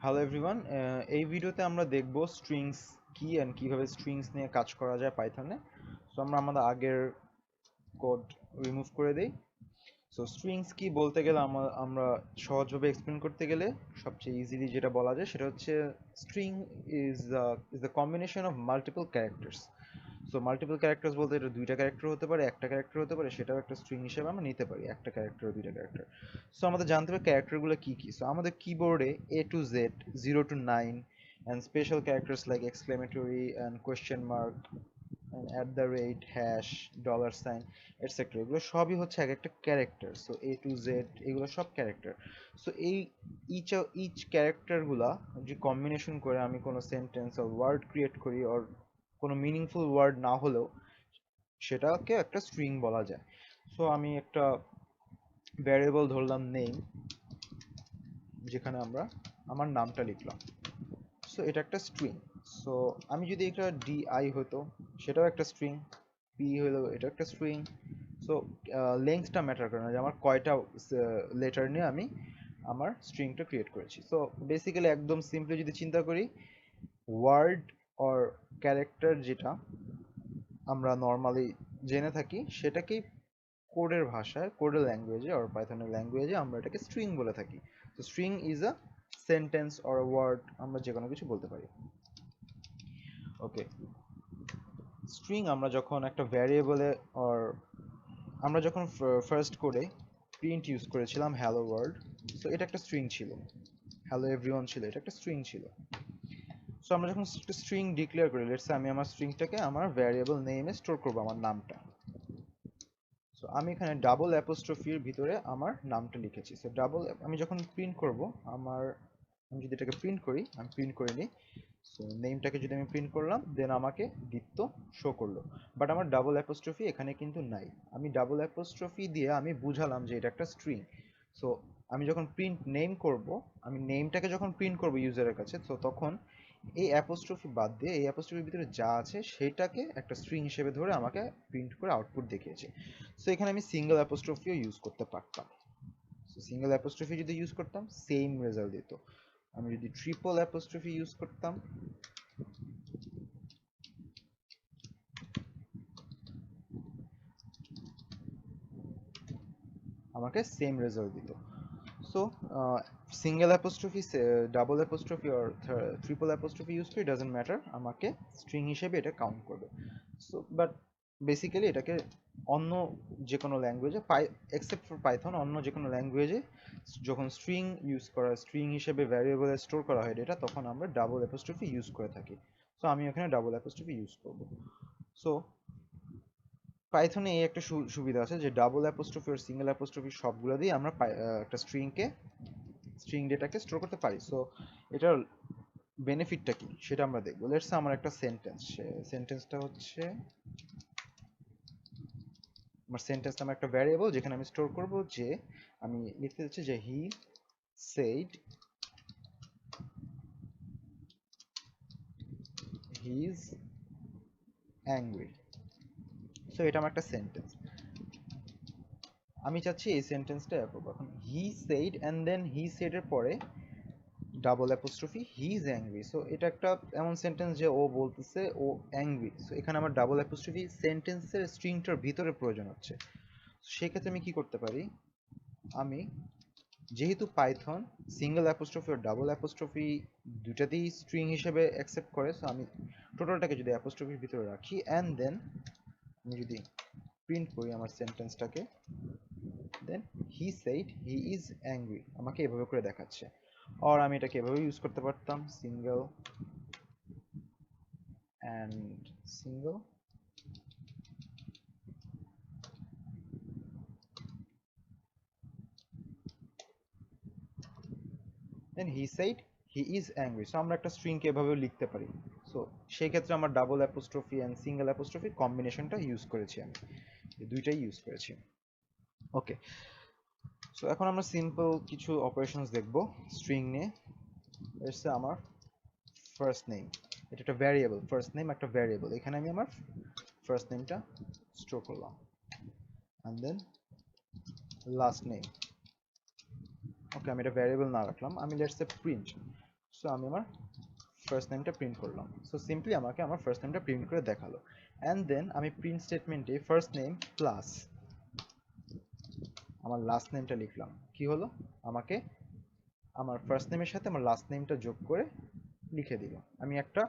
Hello everyone, এই ভিডিওতে আমরা দেখব স্ট্রিংস কি এন্ড কিভাবে স্ট্রিংস নিয়ে কাজ করা যায় পাইথনে। সো আমরা আমাদের আগের কোড রিমুভ করে দেই। সো স্ট্রিংস কি বলতে গেলে আমরা সহজভাবে এক্সপ্লেন করতে গেলে সবচেয়ে ইজিলি যেটা বলা যায় সেটা হচ্ছে string is the combination of multiple characters. So multiple characters বলতে এটা দুইটা ক্যারেক্টার হতে পারে, একটা ক্যারেক্টার হতে পারে, সেটাও একটা স্ট্রিং হিসেবে আমরা নিতে পারি, একটা ক্যারেক্টার দুইটা ক্যারেক্টার। সো আমাদের জানতে হবে ক্যারেক্টারগুলো কি কি। সো আমাদের কিবোর্ডে A to Z, 0 to 9 and special characters like exclamatory and question mark and @ hash $, etcetera এগুলো সবই হচ্ছে এক একটা character. So A to Z এগুলো সব ক্যারেক্টার। সো এই ইচ ক্যারেক্টারগুলা যে কম্বিনেশন করে আমি কোনো সেন্টেন্স আর ওয়ার্ড ক্রিয়েট করি, আর কোনো মিনিংফুল ওয়ার্ড না হলেও সেটাকে একটা স্ট্রিং বলা যায়। সো আমি একটা ভ্যারিয়েবল ধরলাম নেম, যেখানে আমরা আমার নামটা লিখলাম। সো এটা একটা স্ট্রিং। সো আমি যদি এটা DI হতো, সেটাও একটা স্ট্রিং। পি হলো, এটা একটা স্ট্রিং। সো লেন্থটা ম্যাটার করে না, যে আমার কয়টা লেটার নিয়ে আমি আমার স্ট্রিংটা ক্রিয়েট করেছি। সো বেসিক্যালি একদম সিম্পলি যদি চিন্তা করি, ওয়ার্ড অর ক্যারেক্টার যেটা আমরা নর্মালি জেনে থাকি সেটাকেই কোডের ভাষায়, কোডের ল্যাঙ্গুয়েজে অর পাইথনের ল্যাঙ্গুয়েজে আমরা এটাকে স্ট্রিং বলে থাকি। তো string is a sentence or word, আমরা যে কোনো কিছু বলতে পারি। ওকে, স্ট্রিং আমরা যখন একটা ভ্যারিয়েবলে অর আমরা যখন ফার্স্ট কোডে প্রিন্ট ইউজ করেছিলাম হ্যালো ওয়ার্ল্ড, সো এটা একটা স্ট্রিং ছিল। হ্যালো এভরিওয়ান ছিল, এটা একটা স্ট্রিং ছিল। সো আমরা যখন একটা স্ট্রিং ডিক্লেয়ার করি, লেটস সে আমি আমার স্ট্রিংটাকে আমার ভ্যারিয়েবল নেমে স্টোর করবো, আমার নামটা। সো আমি এখানে ডাবল অ্যাপোস্ট্রফির ভিতরে আমার নামটা লিখেছি। সো ডাবল, আমি যখন প্রিন্ট করব আমার, আমি যদি এটাকে প্রিন্ট করি, আমি প্রিন্ট করে নিই। সো নেমটাকে যদি আমি প্রিন্ট করলাম, দেন আমাকে দীপ্ত শো করলো। বাট আমার ডাবল অ্যাপোস্ট্রফি এখানে কিন্তু নাই। আমি ডাবল অ্যাপোস্ট্রফি দিয়ে আমি বুঝালাম যে এটা একটা স্ট্রিং। সো আমি যখন প্রিন্ট নেম করব, আমি নেমটাকে যখন প্রিন্ট করব ইউজারের কাছে, তো তখন এই অ্যাপোস্ট্রফি বাদ দিয়ে এই অ্যাপোস্ট্রফির ভিতরে যা আছে সেটাকে একটা স্ট্রিং হিসেবে ধরে আমাকে প্রিন্ট করে আউটপুট দেখিয়েছে। সো এখানে আমি সিঙ্গেল অ্যাপোস্ট্রফিও ইউজ করতে পারতাম। সো সিঙ্গেল অ্যাপোস্ট্রফি যদি ইউজ করতাম, সেম রেজাল্ট দিত। আমি যদি ট্রিপল অ্যাপোস্ট্রফি ইউজ করতাম, আমাকে সেম রেজাল্ট দিত। So single apostrophe, double apostrophe আর ট্রিপল অ্যাপোস্ট্রফি ইউজ করি, ডাজেন্ট ম্যাটার, আমাকে স্ট্রিং হিসেবে এটা কাউন্ট করবে। সো বাট বেসিক্যালি এটাকে অন্য যে কোনো ল্যাঙ্গুয়েজে এক্সেপ্ট ফর পাইথন, অন্য যে কোনো ল্যাঙ্গুয়েজে যখন স্ট্রিং ইউজ করা, স্ট্রিং হিসেবে ভ্যারিয়েবলে স্টোর করা হয় ডেটা, তখন আমরা ডাবল অ্যাপোস্ট্রফি ইউজ করে থাকি। সো আমি এখানে ডাবল অ্যাপোস্ট্রফি ইউজ করব। সো পাইথনে এই একটা সুবিধা আছে যে ডাবল অ্যাপোস্ট্রফি আর সিঙ্গেল অ্যাপোস্ট্রফি সবগুলো দিয়ে আমরা একটা স্ট্রিং ডেটাকে স্টোর করতে পারি। সো এটার বেনিফিটটা কি সেটা আমরা দেখবো। লেটস আমার একটা সেন্টেন্স, সেন্টেন্সটা হচ্ছে, আমার সেন্টেন্স নামে একটা ভ্যারিয়েবল যেখানে আমি স্টোর করব যে, আমি লিখতে চাচ্ছি যে হি said he is angry. So এটা আমার একটা সেন্টেন্স, আমি চাচ্ছি এই সেন্টেন্সটা অ্যাপ্রুভ। এখন he said and then he said এর পরে double apostrophe he is angry. So এটা একটা এমন সেন্টেন্স যে ও বলতেছে ও অ্যাংরি। সো এখানে আমার ডাবল অ্যাপোস্ট্রফি সেন্টেন্সের স্ট্রিংটার ভিতরে প্রয়োজন হচ্ছে। সেক্ষেত্রে আমি কি করতে পারি, আমি যেহেতু পাইথন সিঙ্গেল অ্যাপোস্ট্রফি আর ডাবল অ্যাপোস্ট্রফি দুটাতেই স্ট্রিং হিসেবে অ্যাকসেপ্ট করে, সো আমি টোটালটাকে যদি অ্যাপোস্ট্রফির ভিতরে রাখি অ্যান্ড দেন আমি যদি প্রিন্ট করি আমার সেন্টেন্সটাকে, then he said he is angry, আমাকে এভাবে করে দেখাচ্ছে। আর আমি এটাকে এভাবে ইউজ করতে পারতাম, single and single, then he said he is angry. So আমরা একটা স্ট্রিংকে এভাবেও লিখতে পারি। সো সেই ক্ষেত্রে আমার double apostrophe and single apostrophe কম্বিনেশনটা ইউজ করেছি, আমি এই দুইটাই ইউজ করেছি। ওকে, সো এখন আমরা সিম্পল কিছু অপারেশনস দেখব স্ট্রিং নিয়ে। এসে আমার ফার্স্ট নেম, এটা একটা ভ্যারিয়েবল, ফার্স্ট নেম একটা ভ্যারিয়েবল, এখানে আমি আমার ফার্স্ট নেমটা স্টোর করলাম অ্যান্ড দেন লাস্ট নেম। ওকে, আমি এটা ভ্যারিয়েবল না রাখলাম, আমি লেটস সে প্রিন্ট সো আমি আমার ফার্স্ট নেমটা প্রিন্ট করলাম। সো সিম্পলি আমাকে আমার ফার্স্ট নেমটা প্রিন্ট করে দেখালো। অ্যান্ড দেন আমি প্রিন্ট স্টেটমেন্টে ফার্স্ট নেম প্লাস আমার লাস্ট নেমটা লিখলাম। কি হলো, আমাকে আমার ফার্স্ট নেমের সাথে আমার লাস্ট নেমটা যোগ করে লিখে দিল। আমি একটা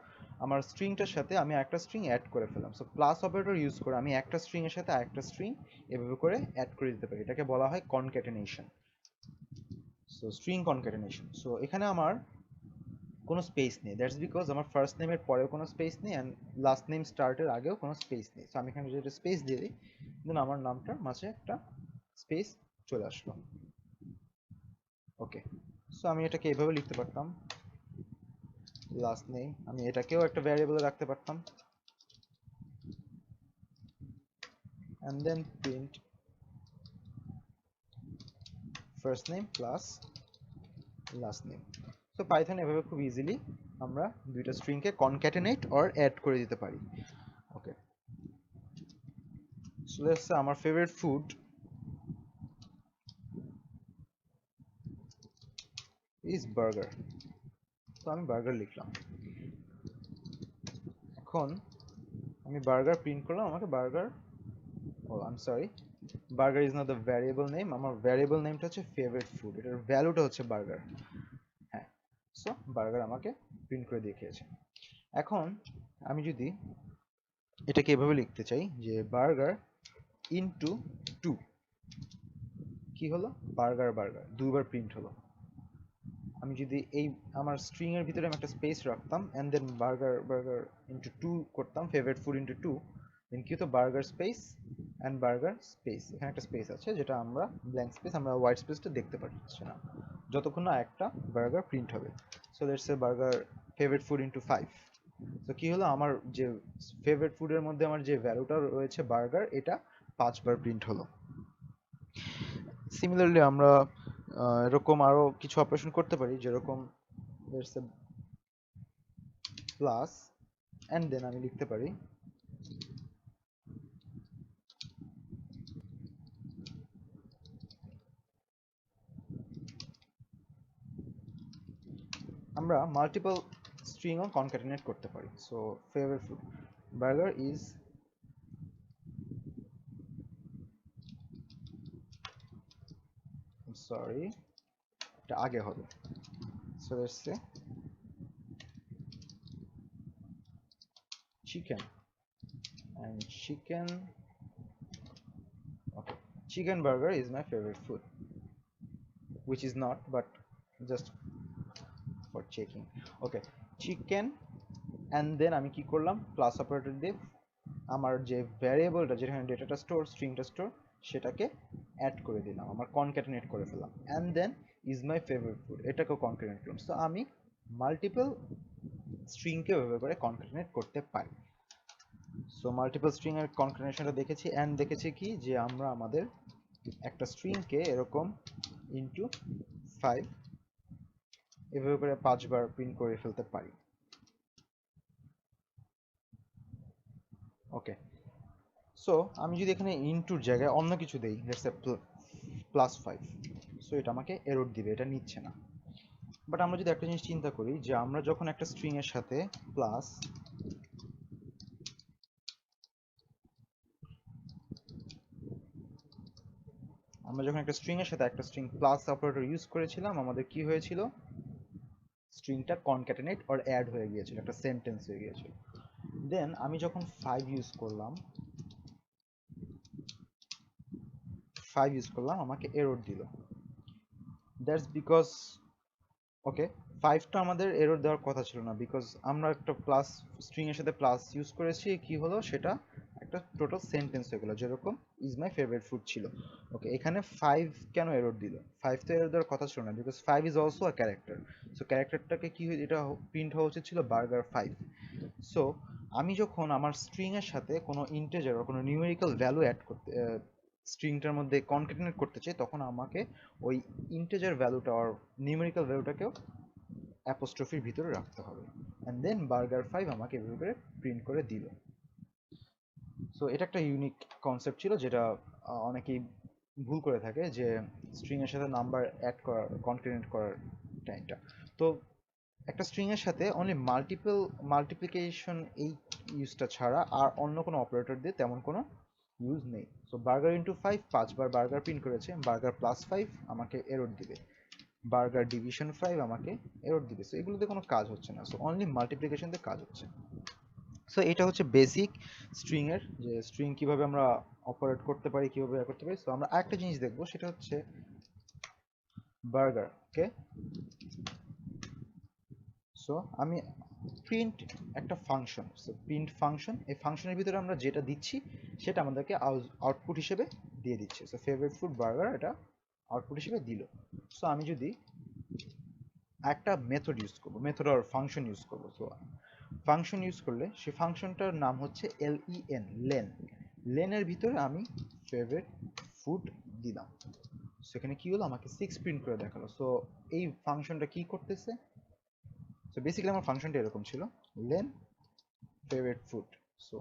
আমার স্ট্রিংটার সাথে আমি একটা স্ট্রিং অ্যাড করে ফেললাম। সো প্লাস অপারেটর ইউজ করে আমি একটা স্ট্রিং এর সাথে আরেকটা স্ট্রিং এভাবে করে অ্যাড করে দিতে পারি। এটাকে বলা হয় concatenation. So string concatenation. So এখানে আমার কোনো স্পেস নেই, দ্যাটস বিকজ আমার ফার্স্ট নেমের পরেও কোনো স্পেস নেই অ্যান্ড লাস্ট নেম স্টার্টের আগেও কোনো স্পেস নেই। সো আমি এখানে যদি একটা স্পেস দিয়ে দিই, দেন আমার নামটার মাঝে একটা স্পেস চলে আসলো। ওকে, সো আমি এটাকে এভাবে লিখতে পারতাম, লাস্ট নেম। আমি এটাকেও একটা ভ্যারিয়েবলে রাখতে পারতাম and then print first name plus last name. So Python এভাবে খুব ইজিলি আমরা দুইটা স্ট্রিংকে কনক্যাটেনেট অর অ্যাড করে দিতে পারি। ওকে, সো লেটস সে আমার ফেভারিট ফুড ইজ বার্গার। তো আমি বার্গার লিখলাম। এখন আমি বার্গার প্রিন্ট করলাম, আমাকে burger, oh I am sorry, burger is not the variable name. আমার ভ্যারিয়েবল নেমটা হচ্ছে ফেভারিট ফুড, এটার ভ্যালুটা হচ্ছে বার্গার। হ্যাঁ, সো বার্গার আমাকে প্রিন্ট করে দেখিয়েছে। এখন আমি যদি এটাকে এভাবে লিখতে চাই যে বার্গার ইনটু 2, কি হলো, বার্গার বার্গার দুইবার প্রিন্ট হলো। আমি যদি এই আমার স্ট্রিং এর ভিতরে আমি একটা স্পেস রাখতাম and then burger burger into 2 করতাম, ফেভারিট ফুড ইনটু 2, দেন কি হতো, burger space and burger space. এখানে একটা স্পেস আছে যেটা আমরা ব্ল্যাঙ্ক স্পেস, আমরা হোয়াইট স্পেসটা দেখতে পাচ্ছি না যতক্ষণ না একটা বার্গার প্রিন্ট হবে। So let's say burger favourite food into 5। তো কি হলো, আমার যে ফেভারিট ফুডের মধ্যে আমার যে ভ্যালুটা রয়েছে বার্গার, এটা 5বার প্রিন্ট হলো। সিমিলারলি আমরা এরকম আরো কিছু অপারেশন করতে পারি, যেরকম let's say plus and then আমি লিখতে পারি আমরা মাল্টিপল স্ট্রিংও কনক্যাটেনেট করতে পারি। So favourite food burger is sorry, এটা আগে হবে। So let's say chicken and chicken, okay, chicken burger is my favorite food, which is not, but just for checking. Okay, chicken and then আমি কি করলাম, plus operator দিয়ে আমার যে ভ্যারিয়েবলটা যেখানে ডেটাটা স্টোর, স্ট্রিংটা স্টোর, সেটাকে অ্যাড করে দিলাম, আমার কনক্যাটেনেট করে ফেললাম। And then is my favourite food, এটাকেও কনক্যাটেনেট করলাম। সো আমি মাল্টিপল স্ট্রিংকে ওইভাবে করে কনক্যাটেনেট করতে পারি। সো মাল্টিপল স্ট্রিং এর কনক্যাটেনেশনটা দেখেছি অ্যান্ড দেখেছি কি যে আমরা আমাদের একটা স্ট্রিংকে এরকম ইনটু 5 এভাবে করে 5বার প্রিন্ট করে ফেলতে পারি। ওকে, সো আমি যদি এখানে ইনটুর জায়গায় অন্য কিছু দেই, লেটস সে +5, সো এটা আমাকে এরর দিবে, এটা নিচ্ছে না। বাট আমরা যদি একটা জিনিস চিন্তা করি যে আমরা যখন একটা স্ট্রিং এর সাথে প্লাস, আমরা যখন একটা স্ট্রিং এর সাথে একটা স্ট্রিং প্লাস অপারেটর ইউজ করেছিলাম, আমাদের কি হয়েছিল, স্ট্রিংটা কনক্যাটেনেট অর অ্যাড হয়ে গিয়েছিল, একটা সেন্টেন্স হয়ে গিয়েছিল। দেন আমি যখন 5 ইউজ করলাম আমাকে এরর দিল। দ্যাটস বিকজ, ওকে, 5টা আমাদের এরর দেওয়ার কথা ছিল না, বিকজ আমরা একটা প্লাস স্ট্রিং এর সাথে প্লাস ইউজ করেছি, কি হলো, সেটা একটা টোটাল সেন্টেন্স হয়ে গেল, যেরকম ইজ মাই ফেভারিট ফুড ছিল। ওকে, এখানে 5 কেন এরর দিল, 5 তো এরর দেওয়ার কথা ছিল না, because 5 is also a character. So ক্যারেক্টারটাকে কি হয়ে, এটা প্রিন্ট হওয়া উচিত ছিল বার্গার 5। সো আমি যখন আমার স্ট্রিং এর সাথে কোনো ইন্টিজার বা কোনো নিউমেরিক্যাল ভ্যালু অ্যাড করতে, স্ট্রিংটার মধ্যে কনক্যাটেনেট করতে চাই, তখন আমাকে ওই ইন্টিজার ভ্যালুটা আর নিউমেরিক্যাল ভ্যালুটাকেও অ্যাপোস্ট্রফির ভিতরে রাখতে হবে। অ্যান্ড দেন বার্গার 5 আমাকে এভাবে করে প্রিন্ট করে দিল। সো এটা একটা ইউনিক কনসেপ্ট ছিল, যেটা অনেকেই ভুল করে থাকে, যে স্ট্রিং এর সাথে নাম্বার অ্যাড করার, কনক্যাটেনেট করার টাইমটা। তো একটা স্ট্রিং এর সাথে অনলি মাল্টিপ্লিকেশন এই ইউজটা ছাড়া আর অন্য কোনো অপারেটর দিয়ে তেমন কোনো ইউজ নেই। সো বার্গার ইন্টু 5 5বার বার্গার প্রিন্ট করেছে, বার্গার প্লাস 5 আমাকে এরর দিবে, বার্গার ডিভিশন 5 আমাকে এরর দিবে। সো এগুলোতে কোনো কাজ হচ্ছে না, সো অনলি মাল্টিপ্লিকেশন দিয়ে কাজ হচ্ছে। সো এটা হচ্ছে বেসিক স্ট্রিং এর, যে স্ট্রিং কিভাবে আমরা অপারেট করতে পারি, কিভাবে করতে পারি। সো আমরা আরেকটা জিনিস দেখবো, সেটা হচ্ছে বার্গার। ওকে, সো আমি প্রিন্ট একটা ফাংশন, সো প্রিন্ট ফাংশন, এই ফাংশনের ভিতরে আমরা যেটা দিচ্ছি সেটা আমাদেরকে আউটপুট হিসেবে দিয়ে দিচ্ছে। সো ফেভারিট ফুড বার্গার এটা আউটপুট হিসেবে দিল। সো আমি যদি একটা মেথড ইউজ করবো, মেথড আর ফাংশন ইউজ করবো। সো ফাংশন ইউজ করলে সেই ফাংশনটার নাম হচ্ছে লেন, লেন। লেনের ভিতরে আমি ফেভারিট ফুড দিলাম, সেখানে কি হলো, আমাকে 6 প্রিন্ট করে দেখালো। সো এই ফাংশনটা কি করতেছে, সো বেসিক্যালি আমার ফাংশনটা এরকম ছিল, লেন ফেভারিট ফুড। সো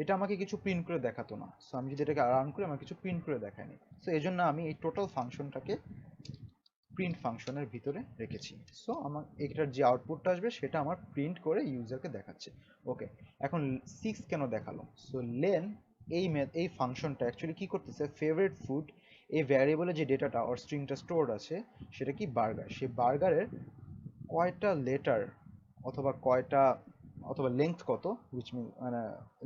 এটা আমাকে কিছু প্রিন্ট করে দেখাতো না। সো আমি যদি এটাকে রান করি, আমার কিছু প্রিন্ট করে দেখায়নি। সো এই জন্য আমি এই টোটাল ফাংশনটাকে প্রিন্ট ফাংশনের ভিতরে রেখেছি। সো আমার এটার যে আউটপুটটা আসবে সেটা আমার প্রিন্ট করে ইউজারকে দেখাচ্ছে। ওকে, এখন 6 কেন দেখালো? সো লেন এই ফাংশনটা অ্যাকচুয়ালি কি করতেছে, ফেভারিট ফুড এই ভ্যারিয়েবলে যে ডেটাটা অর স্ট্রিংটা স্টোরড আছে সেটা কি বার্গার, সেই বার্গারের কয়টা লেটার অথবা কয়টা অথবা লেন্থ কত, উইচ মিন মানে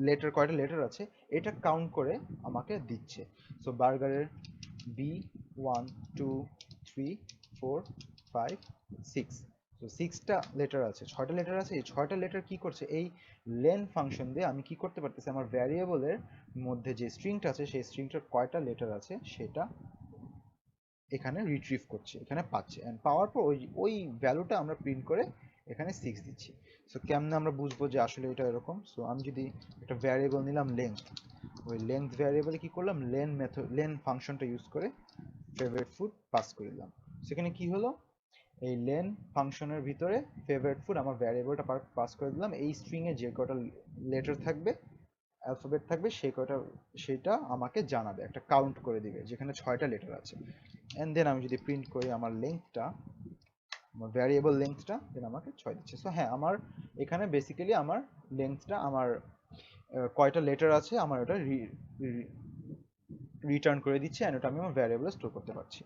লেটার কয়টা লেটার আছে, এটা কাউন্ট করে আমাকে দিচ্ছে। সো বার্গারের B1 2 3 4 5 6, তো 6টা লেটার আছে, 6টা লেটার আছে। এই 6টা লেটার কি করছে, এই লেন ফাংশন দিয়ে আমি কি করতে পারতেছি, আমার ভ্যারিয়েবলের মধ্যে যে স্ট্রিংটা আছে সেই স্ট্রিংটার কয়টা লেটার আছে সেটা এখানে রিট্রিভ করছে, এখানে পাচ্ছে, এন্ড পাওয়ার পর ওই ওই ভ্যালুটা আমরা প্রিন্ট করে এখানে 6 দিচ্ছি। সো কেমনে আমরা বুঝবো যে আসলে এটা এরকম? সো আমি যদি একটা ভ্যারিয়েবল নিলাম লেন্থ, ওই লেন্থ ভ্যারিয়েবলে কি করলাম, লেন ফাংশনটা ইউজ করে ফেভারিট ফুড পাস করে দিলাম। সেখানে কি হলো, এই লেন ফাংশনের ভিতরে ফেভারিট ফুড আমার ভ্যারিয়েবলটা পাস করে দিলাম, এই স্ট্রিং এ যে কয়টা লেটার থাকবে, অ্যালফাবেট থাকবে, সেই কয়টা সেটা আমাকে জানাবে, একটা কাউন্ট করে দিবে যেখানে 6টা লেটার আছে। এন্ড দেন আমি যদি প্রিন্ট করি আমার লেন্থটা, আমার ভ্যারিয়েবল লেন্থটা, দেন আমাকে 6 দিচ্ছে। সো হ্যাঁ, আমার এখানে বেসিক্যালি আমার লেন্থটা, আমার কয়টা লেটার আছে আমার ওটা রিটার্ন করে দিচ্ছে, এন্ড ওটা আমি আমার ভ্যারিয়েবলে স্টোর করতে পারছি।